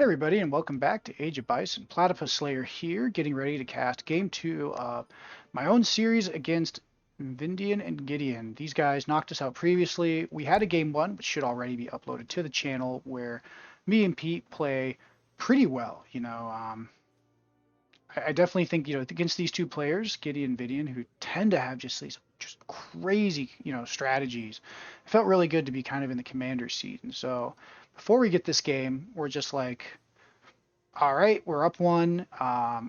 Hey everybody, and welcome back to Age of Bison. Platypus Slayer here, getting ready to cast Game 2 of my own series against Vindian and Gideon. These guys knocked us out previously. We had a Game 1, which should already be uploaded to the channel, where me and Pete play pretty well. I definitely think, against these two players, Gideon and Vindian, who tend to have just these just crazy, strategies, it felt really good to be kind of in the commander's seat. And so before we get this game, we're just like, all right, we're up one.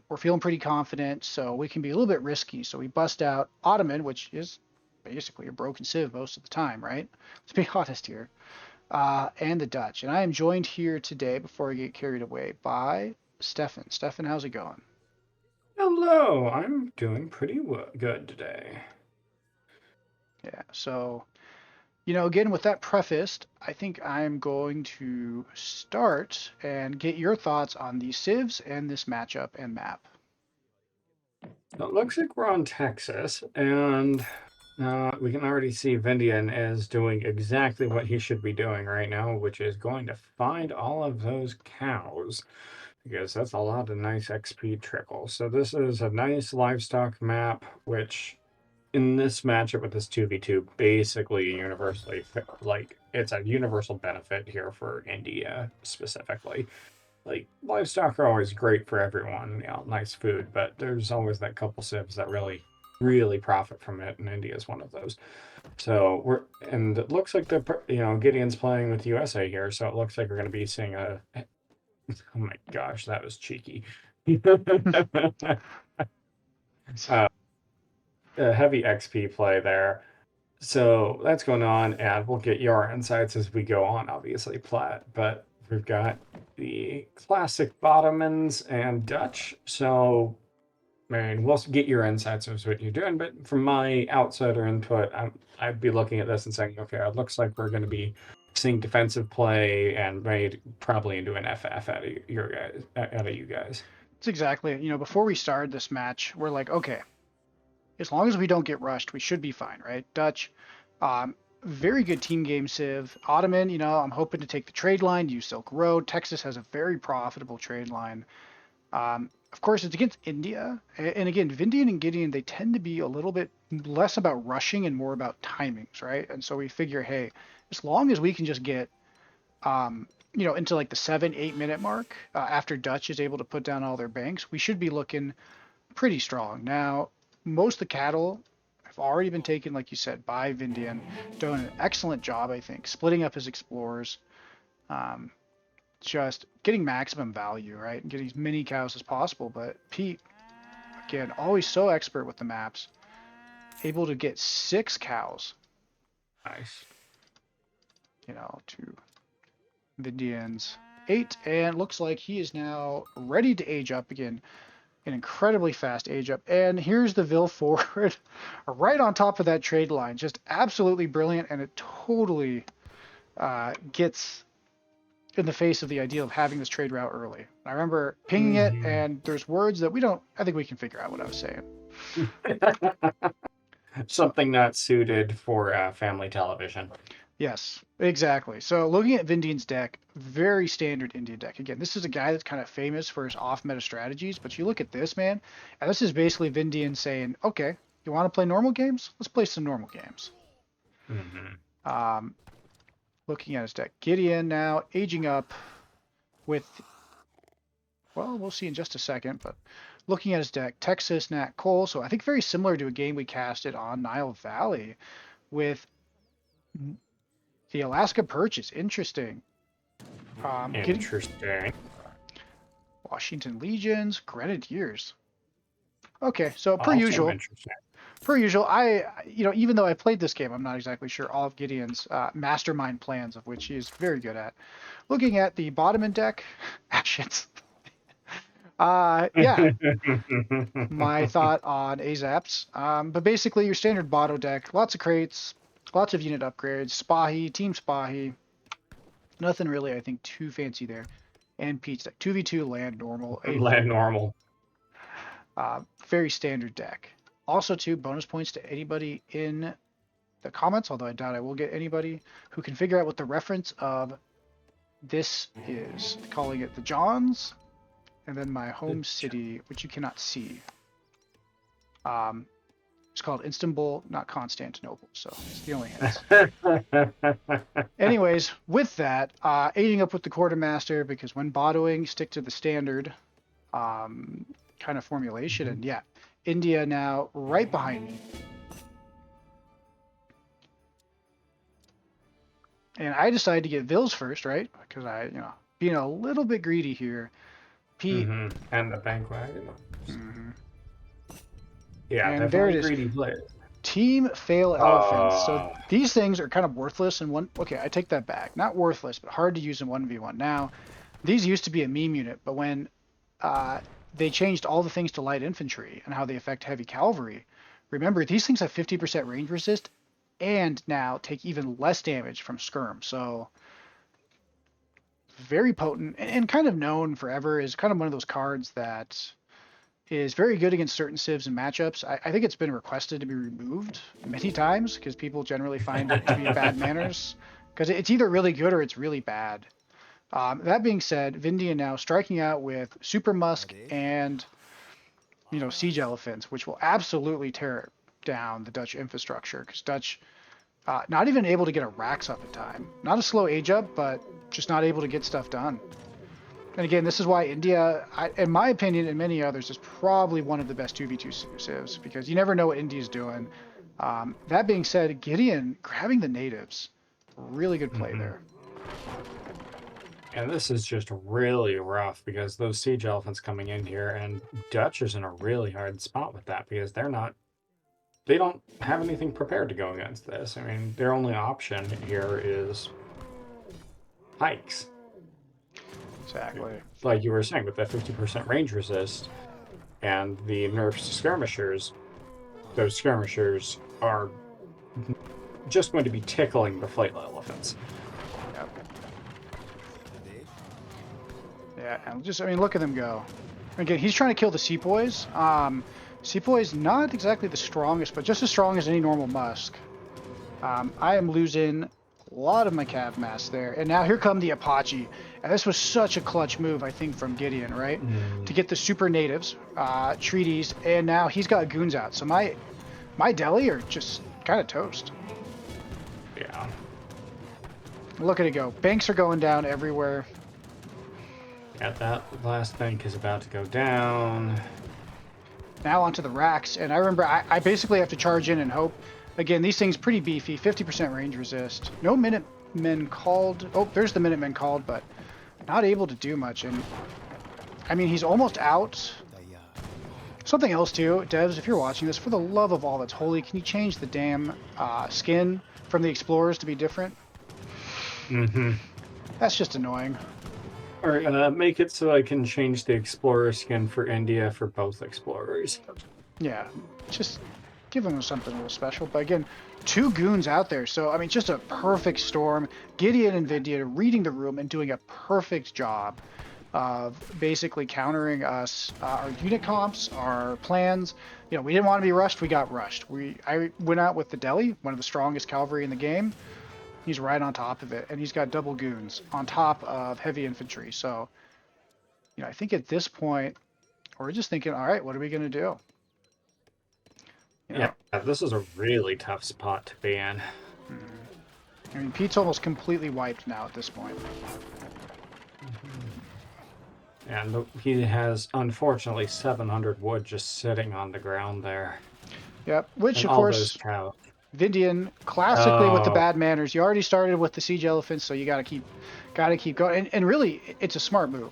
We're feeling pretty confident, so we can be a little bit risky. So we bust out Ottoman, which is basically a broken civ most of the time, right? Let's be honest here. And the Dutch. And I am joined here today, before I get carried away, by Stefan. Stefan, how's it going? Hello, I'm doing pretty good today. Yeah, so, again, with that prefaced, I think I'm going to start and get your thoughts on these civs and this matchup and map. It looks like we're on Texas, and we can already see Vindian is doing exactly what he should be doing right now, which is going to find all of those cows, because that's a lot of nice XP trickle. So this is a nice livestock map, which in this matchup with this 2v2, basically universally, like, it's a universal benefit here for India specifically. Like, livestock are always great for everyone, nice food, but there's always that couple civs that really profit from it, and India is one of those. So and it looks like Gideon's playing with USA here, so it looks like we're going to be seeing oh my gosh, that was cheeky. uh, a heavy XP play there. So that's going on, and we'll get your insights as we go on, obviously, Platt. But we've got the classic Bottomans and Dutch. So, man, we'll get your insights as what you're doing. But from my outsider input, I'd be looking at this and saying, okay, it looks like we're going to be seeing defensive play and made probably into an FF out of you guys. It's exactly, before we started this match, we're like, okay, as long as we don't get rushed, we should be fine, right? Dutch, very good team game civ. Ottoman, I'm hoping to take the trade line, use Silk Road. Texas has a very profitable trade line. Of course, it's against India. And again, Vindian and Gideon, they tend to be a little bit less about rushing and more about timings, right? And so we figure, hey, as long as we can just get, into like the 7-8 minute mark after Dutch is able to put down all their banks, we should be looking pretty strong. Now, most of the cattle have already been taken, like you said, by Vindian. Doing an excellent job, I think, splitting up his explorers, um, just getting maximum value, right? And getting as many cows as possible. But Pete, again, always so expert with the maps, able to get 6 cows, Nice. to Vindian's 8. And looks like he is now ready to age up again. An incredibly fast age up. And here's the Vil forward right on top of that trade line. Just absolutely brilliant, and it totally gets in the face of the idea of having this trade route early. I remember pinging it, and there's words that I think we can figure out what I was saying. Something not suited for family television. Yes, exactly. So looking at Vindian's deck, very standard Indian deck. Again, this is a guy that's kind of famous for his off-meta strategies, but you look at this, man, and this is basically Vindian saying, okay, you want to play normal games? Let's play some normal games. Mm-hmm. Looking at his deck, Gideon now aging up with, well, we'll see in just a second, but looking at his deck, Texas, Nat, Cole, so I think very similar to a game we casted on Nile Valley with the Alaska Purchase. Interesting. Interesting. Washington Legions, Grenadiers. Okay, so per Also usual, interesting. even though I played this game, I'm not exactly sure all of Gideon's mastermind plans, of which he is very good at. Looking at the bottom end deck, shit. Yeah, my thought on Azaps. But basically, your standard Botto deck, lots of crates, lots of unit upgrades, Spahi, Team Spahi. Nothing really, I think, too fancy there. And Pete's deck, 2v2 land normal. Land normal. Very standard deck. Also, too, bonus points to anybody in the comments, although I doubt I will get anybody who can figure out what the reference of This is calling it the Johns, and then my home city, which you cannot see. It's called Istanbul, not Constantinople, so it's the only hint. Anyways, with that, aiding up with the quartermaster, because when bottoing, stick to the standard kind of formulation, and yeah, India now right behind me. And I decided to get Vils first, right? Because I, being a little bit greedy here. Pete. And the bank wagon. Yeah, and there it is. Greedy players. Team fail elephants. So these things are kind of worthless in one. Okay, I take that back. Not worthless, but hard to use in 1v1. Now, these used to be a meme unit, but when they changed all the things to light infantry and how they affect heavy cavalry, remember these things have 50% range resist and now take even less damage from skirm. So very potent and kind of known forever as kind of one of those cards that is very good against certain civs and matchups. I think it's been requested to be removed many times because people generally find it to be bad manners because it's either really good or it's really bad. That being said, Vindian now striking out with Super Musk and siege elephants, which will absolutely tear down the Dutch infrastructure because Dutch not even able to get a racks up in time. Not a slow age up, but just not able to get stuff done. And again, this is why India, in my opinion, and many others, is probably one of the best 2v2 civs because you never know what India's doing. That being said, Gideon grabbing the natives, really good play there. And this is just really rough because those siege elephants coming in here, and Dutch is in a really hard spot with that because they don't have anything prepared to go against this. I mean, their only option here is hikes. Exactly. Like you were saying, with that 50% range resist and the nerfs to skirmishers, those skirmishers are just going to be tickling the flight elephants. Yep. Yeah, and look at them go. Again, he's trying to kill the sepoys. Sepoy's not exactly the strongest, but just as strong as any normal musk. I am losing a lot of my cav mass there. And now here come the Apache. And this was such a clutch move, I think, from Gideon, right? To get the super natives, treaties, and now he's got goons out. So my Delhi are just kind of toast. Yeah. Look at it go. Banks are going down everywhere. Yeah, that last bank is about to go down. Now onto the racks. And I remember I basically have to charge in and hope. Again, these things pretty beefy, 50% range resist. No Minutemen called. Oh, there's the Minutemen called, but not able to do much. And I mean, he's almost out. Something else too, devs, if you're watching this, for the love of all that's holy, can you change the damn skin from the Explorers to be different? That's just annoying. Or make it so I can change the Explorer skin for India for both Explorers. Yeah, just give them something a little special. But again, 2 goons out there. So, I mean, just a perfect storm. Gideon and Vindian reading the room and doing a perfect job of basically countering us, our unit comps, our plans. We didn't want to be rushed. We got rushed. I went out with the Delhi, one of the strongest cavalry in the game. He's right on top of it, and he's got double goons on top of heavy infantry. So, I think at this point, we're just thinking, all right, what are we going to do? Yeah, this is a really tough spot to be in. I mean, Pete's almost completely wiped now at this point. And he has, unfortunately, 700 wood just sitting on the ground there. Yep, which, and of course, Vindian, classically with the bad manners. You already started with the siege elephants, so you got to keep going. And really, it's a smart move.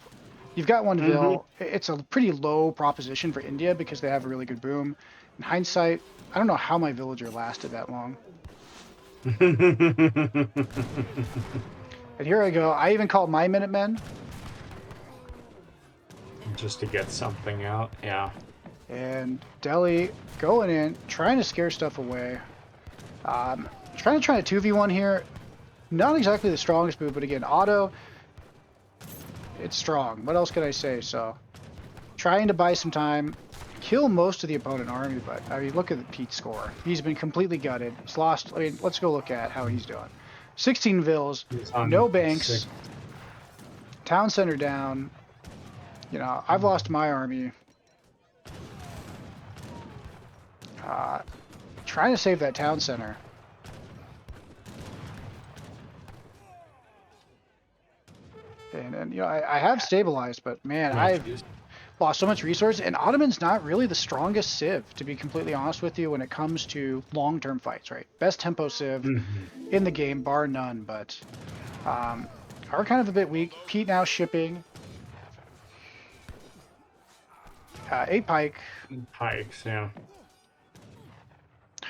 You've got one Vil. It's a pretty low proposition for India because they have a really good boom. In hindsight, I don't know how my villager lasted that long. And here I go. I even called my Minutemen. Just to get something out, yeah. And Delhi going in, trying to scare stuff away. Trying to try a 2v1 here. Not exactly the strongest move, but again, auto, it's strong. What else could I say? So, trying to buy some time, kill most of the opponent army, but I mean, look at the Pete score. He's been completely gutted. He's lost. I mean, let's go look at how he's doing. 16 Vils, no banks. town center down. You know, I've lost my army. Trying to save that town center. And you know, I have stabilized, but man, I've lost so much resource. And Ottoman's not really the strongest civ, to be completely honest with you, when it comes to long-term fights, right? Best tempo civ in the game, bar none, but are kind of a bit weak. Pete now shipping 8 pike. Pikes, yeah.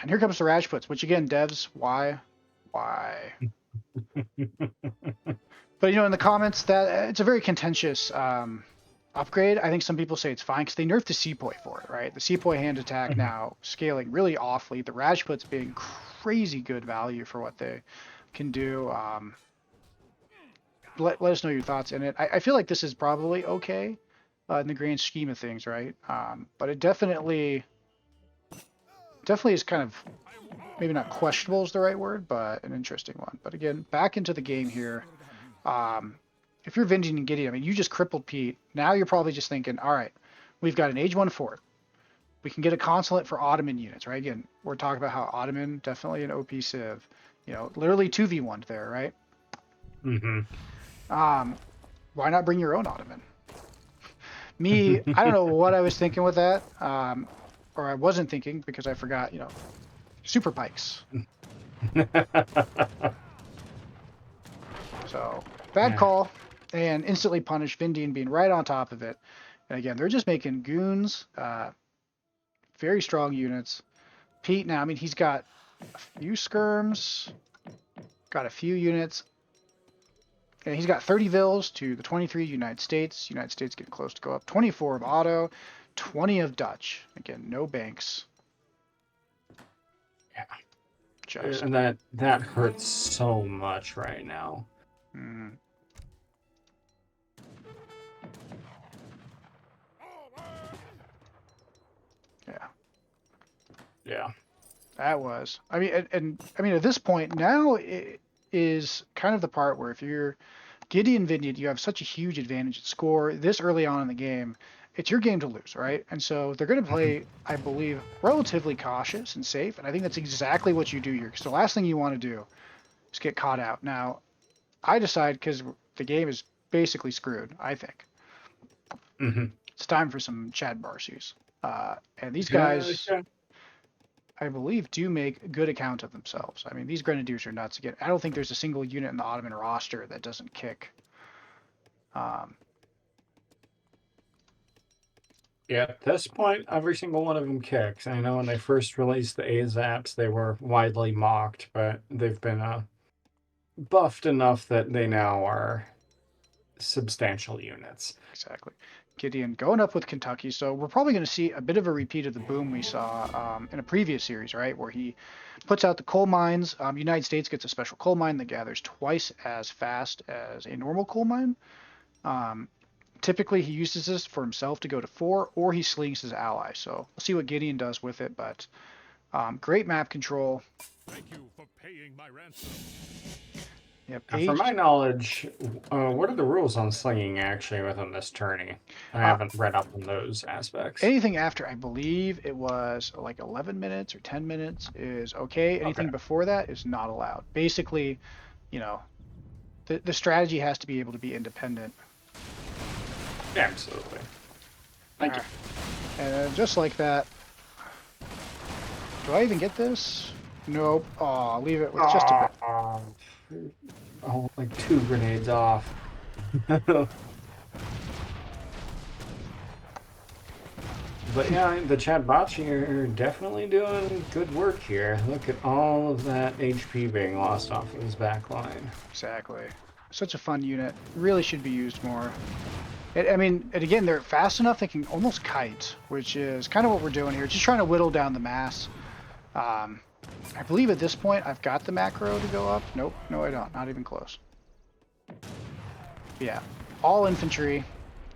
And here comes the Rajputs, which again, devs, why? But you know, in the comments, that it's a very contentious upgrade. I think some people say it's fine because they nerfed the sepoy for it, right? The sepoy hand attack now scaling really awfully. The Rajputs being crazy good value for what they can do. Let us know your thoughts in it. I feel like this is probably okay in the grand scheme of things, right? But it definitely is kind of, maybe not questionable is the right word, but an interesting one. But again, back into the game here. If you're Vindian and Gideon, I mean, you just crippled Pete. Now you're probably just thinking, all right, we've got an Age 1 fort. We can get a consulate for Ottoman units, right? Again, we're talking about how Ottoman, definitely an OP civ. You know, literally 2v1 there, right? Why not bring your own Ottoman? Me, I don't know what I was thinking with that. Or I wasn't thinking because I forgot, you know, super pikes. So, bad call, and instantly punished. Vindian being right on top of it. And again, they're just making goons, very strong units. Pete now, I mean, he's got a few skirms, got a few units, and he's got 30 vills to the 23 United States. United States getting close to go up. 24 of Otto, 20 of Dutch. Again, no banks. Yeah. Just. And that hurts so much right now. Yeah. That was. I mean, and I mean, at this point now it is kind of the part where if you're Gideon Vindian, you have such a huge advantage at score this early on in the game. It's your game to lose, right? And so they're going to play, I believe, relatively cautious and safe. And I think that's exactly what you do here. Because the last thing you want to do is get caught out. Now, I decide, because the game is basically screwed, I think. It's time for some Chad Barsies. And these guys, I believe, do make good account of themselves. I mean, these Grenadiers are nuts. Again, I don't think there's a single unit in the Ottoman roster that doesn't kick. Yeah, at this point, every single one of them kicks. I know when they first released the AZAPs, they were widely mocked, but they've been buffed enough that they now are substantial units. Exactly. Gideon going up with Kentucky, so we're probably going to see a bit of a repeat of the boom we saw in a previous series, right, where he puts out the coal mines. United States gets a special coal mine that gathers twice as fast as a normal coal mine. Typically, he uses this for himself to go to 4, or he slings his ally. So we'll see what Gideon does with it, but great map control. Thank you for paying my ransom. Yep. From my knowledge, what are the rules on slinging actually within this tourney? I haven't read up on those aspects. Anything after, I believe it was like 11 minutes or 10 minutes is okay. Anything before that is not allowed. Basically, you know, the strategy has to be able to be independent. Yeah, absolutely. Thank you. And just like that. Do I even get this? Nope. Aw, leave it with just a bit. Oh, like 2 grenades off. But yeah, the Chadbachi are definitely doing good work here. Look at all of that HP being lost off of his back line. Exactly. Such a fun unit. Really should be used more. I mean, and again, they're fast enough they can almost kite, which is kind of what we're doing here. Just trying to whittle down the mass. I believe at this point I've got the macro to go up. Nope, no I don't. Not even close. Yeah, all infantry.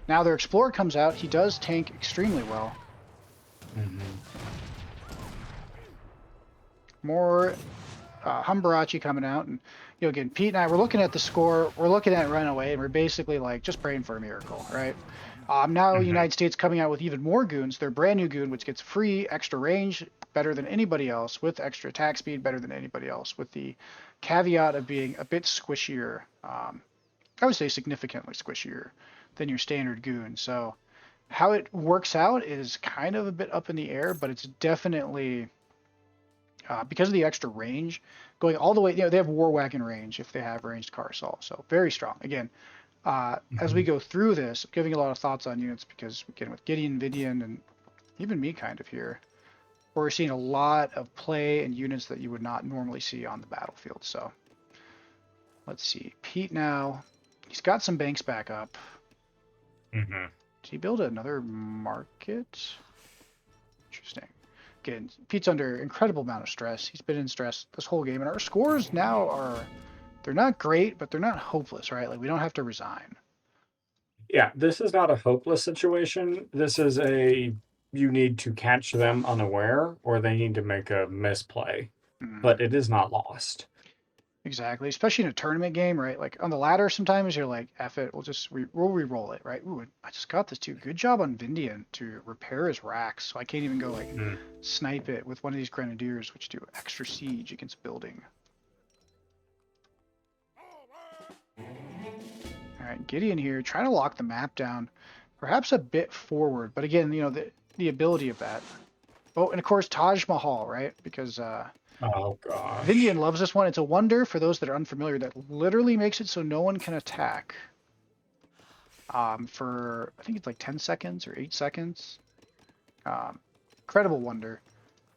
Now their Explorer comes out. He does tank extremely well. More Humbarachi coming out, and again, Pete and I we're looking at the score, we're looking at Runaway, and we're basically like just praying for a miracle, right? Now United States coming out with even more goons. Their brand new goon, which gets free extra range, better than anybody else, with extra attack speed, better than anybody else, with the caveat of being a bit squishier. I would say significantly squishier than your standard goon. So how it works out is kind of a bit up in the air, but it's definitely because of the extra range, going all the way. They have war wagon range if they have ranged car assault, so very strong. Again, as we go through this, I'm giving a lot of thoughts on units because again with Gideon, Vindian, and even me kind of here, we're seeing a lot of play and units that you would not normally see on the battlefield. So let's see, Pete now. He's got some banks back up. Did he build another market? Interesting. Again, Pete's under incredible amount of stress. He's been in stress this whole game, and our scores now they're not great, but they're not hopeless, right? Like we don't have to resign. Yeah, this is not a hopeless situation. This is you need to catch them unaware, or they need to make a misplay. But it is not lost. Exactly, especially in a tournament game, right? Like on the ladder, sometimes you're like, "F it, we'll re-roll it," right? Ooh, I just got this too. Good job on Vindian to repair his racks, so I can't even go like snipe it with one of these grenadiers, which do extra siege against building. All right, Gideon here trying to lock the map down, perhaps a bit forward, but again, the ability of that. Oh, and of course Taj Mahal, right? Because oh gosh, Vindian loves this one. It's a wonder for those that are unfamiliar that literally makes it so no one can attack. For I think it's like 10 seconds or 8 seconds. Incredible wonder.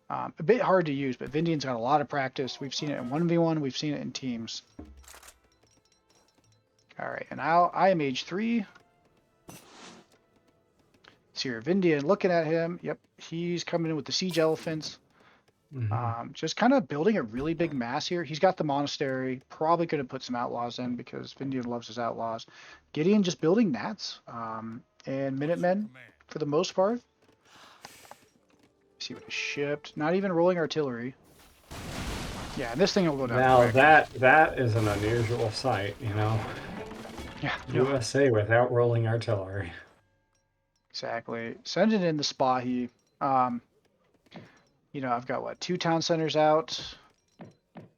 A bit hard to use, but Vindian's got a lot of practice. We've seen it in 1v1. We've seen it in teams. All right, and now I am age 3. See here, Vindian looking at him. Yep, he's coming in with the siege elephants. Just kind of building a really big mass here. He's got the monastery. Probably could have put some outlaws in because Vindian loves his outlaws. Gideon just building gnats and Minutemen for the most part. See what is shipped. Not even rolling artillery. Yeah, and this thing will go down. Now quick. that is an unusual sight, Yeah, USA without rolling artillery. Exactly. Sending in the Spahi. I've got what, 2 town centers out.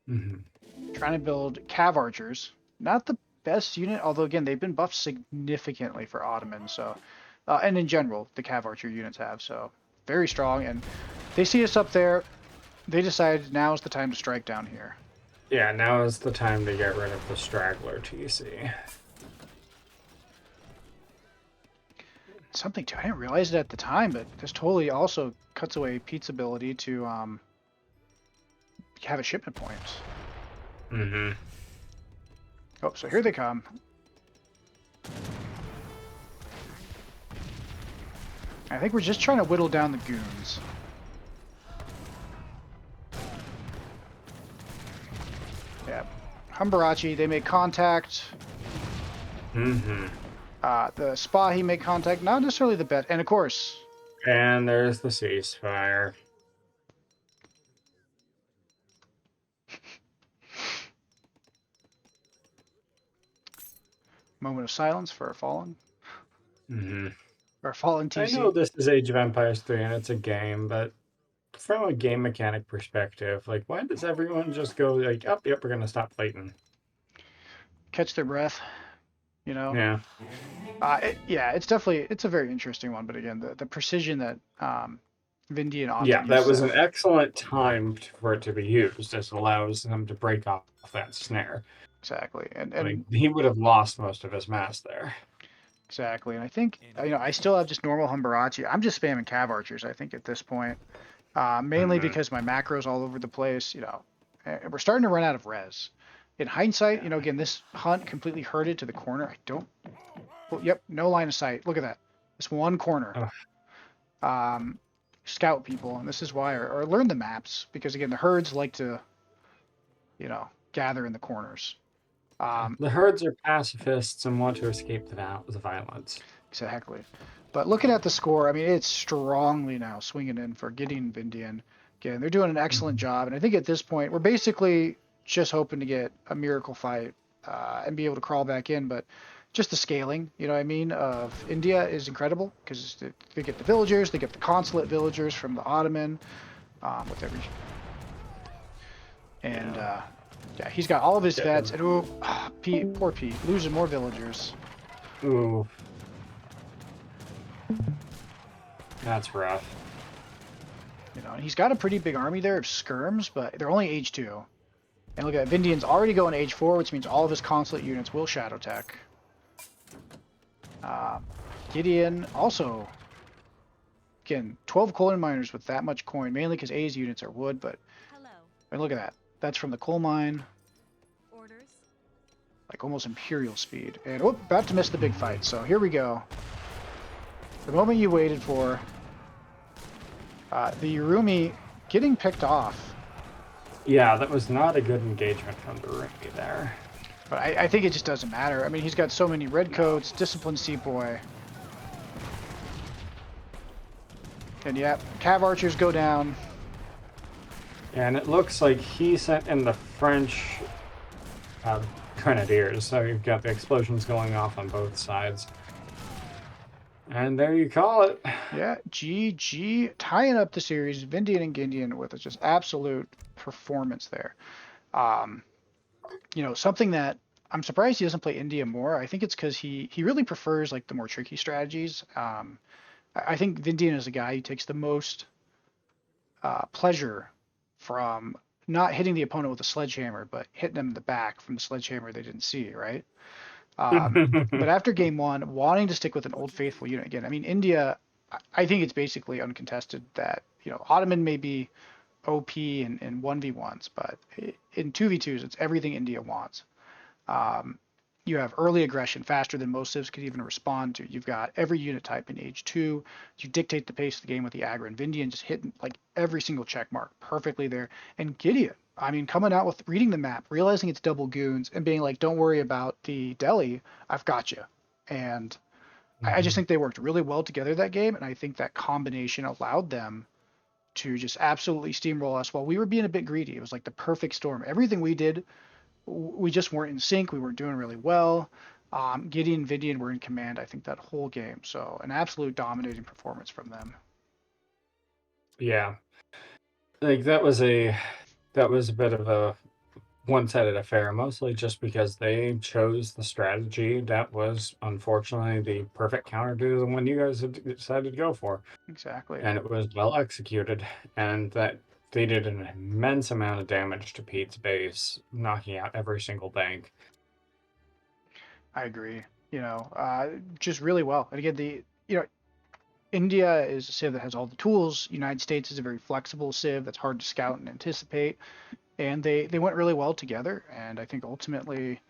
Trying to build cav archers. Not the best unit, although again they've been buffed significantly for Ottoman. So, and in general the cav archer units have, so very strong. And they see us up there. They decide now is the time to strike down here. Yeah, now is the time to get rid of the straggler TC. Something too, I didn't realize it at the time, but this totally also cuts away Pete's ability to have a shipment point. Oh, so here they come. I think we're just trying to whittle down the goons. Yeah. Humbarachi, they make contact. The Spahi make contact, not necessarily the best. And of course... And there's the ceasefire. Moment of silence for our fallen. Our fallen TC. I know this is Age of Empires 3 and it's a game, but from a game mechanic perspective, like, why does everyone just go like, oh, yep, we're going to stop fighting? Catch their breath. Yeah. It's a very interesting one, but again, the precision that Vindian often Yeah, that uses was an excellent time for it to be used. This allows them to break off that snare. Exactly, and Like, he would have lost most of his mass there. Exactly, and I think I still have just normal Humbarachi. I'm just spamming cav archers. I think at this point, mainly because my macros all over the place. And we're starting to run out of res. In hindsight, again, this hunt completely herded to the corner. I don't... Well, yep, no line of sight. Look at that. This one corner. Scout people, and this is why, or learn the maps, because again, the herds like to, gather in the corners. The herds are pacifists and want to escape the violence. Exactly. But looking at the score, I mean, it's strongly now swinging in for Gideon Vindian. Again, they're doing an excellent Mhm. job, and I think at this point we're basically just hoping to get a miracle fight and be able to crawl back in. But just the scaling, you know what I mean, of India is incredible because they get the villagers, they get the consulate villagers from the Ottoman with every and Yeah. yeah, he's got all of his Yeah. vets, and Pete, poor Pete, losing more villagers. Ooh, that's rough. You know, and he's got a pretty big army there of skirms, but they're only age 2. And look at Vindian's already going age 4, which means all of his consulate units will shadow tech. Gideon also, again, 12 coal miners with that much coin, mainly because A's units are wood, but I mean, look at that. That's from the coal mine, like almost imperial speed. And oh, about to miss the big fight. So here we go. The moment you waited for. The Urumi getting picked off. Yeah, that was not a good engagement from the Rookie there. But I think it just doesn't matter. I mean, he's got so many red coats, disciplined Seat Boy. And yeah, Cav Archers go down. And it looks like he sent in the French Grenadiers, so you've got the explosions going off on both sides. And there you call it. Yeah, GG. Tying up the series, Vindian and Gideon with just absolute performance there. You know, something that I'm surprised he doesn't play India more. I think it's because he really prefers like the more tricky strategies. I think Vindian is a guy who takes the most pleasure from not hitting the opponent with a sledgehammer, but hitting them in the back from the sledgehammer they didn't see, right? But after game 1, wanting to stick with an old faithful unit again. I mean, India, I think it's basically uncontested that, you know, Ottoman may be OP in 1v1s, but in 2v2s, it's everything India wants. You have early aggression faster than most civs could even respond to. You've got every unit type in age 2. You dictate the pace of the game with the aggro, and Vindian just hitting like every single check mark perfectly there. And Gideon, I mean, coming out with reading the map, realizing it's double goons, and being like, don't worry about the Delhi, I've got you. And I just think they worked really well together that game, and I think that combination allowed them to just absolutely steamroll us while we were being a bit greedy. It was like the perfect storm. Everything we did, we just weren't in sync. We weren't doing really well. Gideon and Vindian were in command, I think, that whole game. So an absolute dominating performance from them. Yeah, like that was a bit of a one-sided affair, mostly just because they chose the strategy that was unfortunately the perfect counter to the one you guys had decided to go for. Exactly. And it was well executed, and that they did an immense amount of damage to Pete's base, knocking out every single bank. I agree. You know, just really well. And again, India is a civ that has all the tools. United States is a very flexible civ that's hard to scout and anticipate. And they went really well together. And I think ultimately,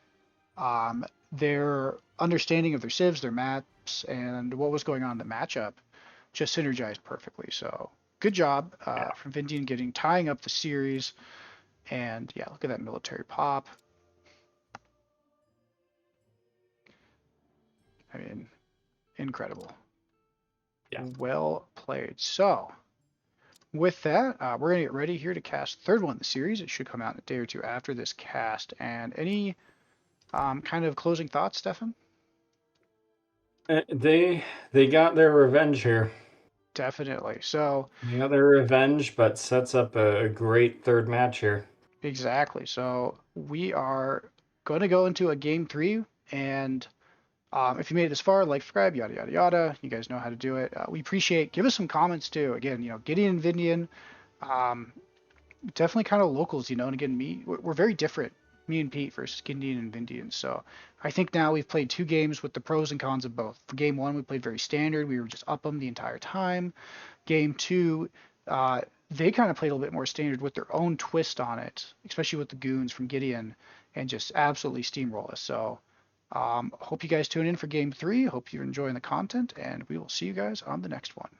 their understanding of their civs, their maps, and what was going on in the matchup just synergized perfectly. So good job from Vindian getting tying up the series. And yeah, look at that military pop. I mean, incredible. Yeah. Well played. So with that, we're gonna get ready here to cast third one in the series. It should come out in a day or two after this cast. And any kind of closing thoughts, Stefan? They got their revenge here. Definitely. So They got their revenge, but sets up a great third match here. exactly. So we are going to go into a game 3, and if you made it this far, like, subscribe, yada yada yada. You guys know how to do it. We appreciate. Give us some comments too. Again, you know, Gideon and Vindian, definitely kind of locals. You know, and again, we're very different. Me and Pete versus Gideon and Vindian. So I think now we've played 2 games with the pros and cons of both. For game 1, we played very standard. We were just up them the entire time. Game 2, they kind of played a little bit more standard with their own twist on it, especially with the goons from Gideon, and just absolutely steamroll us. So hope you guys tune in for game 3. Hope you're enjoying the content, and we will see you guys on the next one.